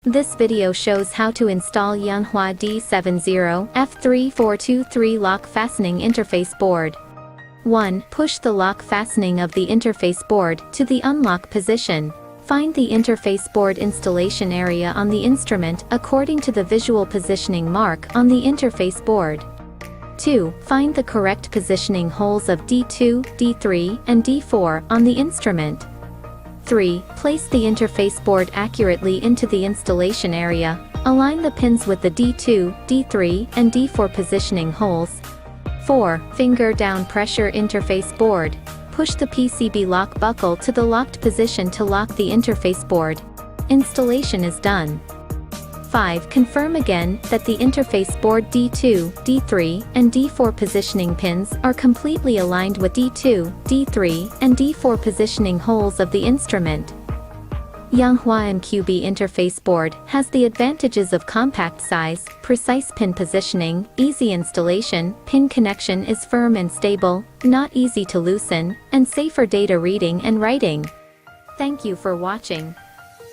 This video shows how to install Yanhua D70F3423 lock fastening interface board. 1. Push the lock fastening of the interface board to the unlock position. Find the interface board installation area on the instrument according to the visual positioning mark on the interface board. 2. Find the correct positioning holes of D2, D3, and D4 on the instrument. 3. Place the interface board accurately into the installation area. Align the pins with the D2, D3, and D4 positioning holes. 4. Finger down pressure interface board. Push the PCB lock buckle to the locked position to lock the interface board. Installation is done. 5. Confirm again that the interface board D2, D3, and D4 positioning pins are completely aligned with D2, D3, and D4 positioning holes of the instrument. Yanhua MQB interface board has the advantages of compact size, precise pin positioning, easy installation, pin connection is firm and stable, not easy to loosen, and safer data reading and writing. Thank you for watching.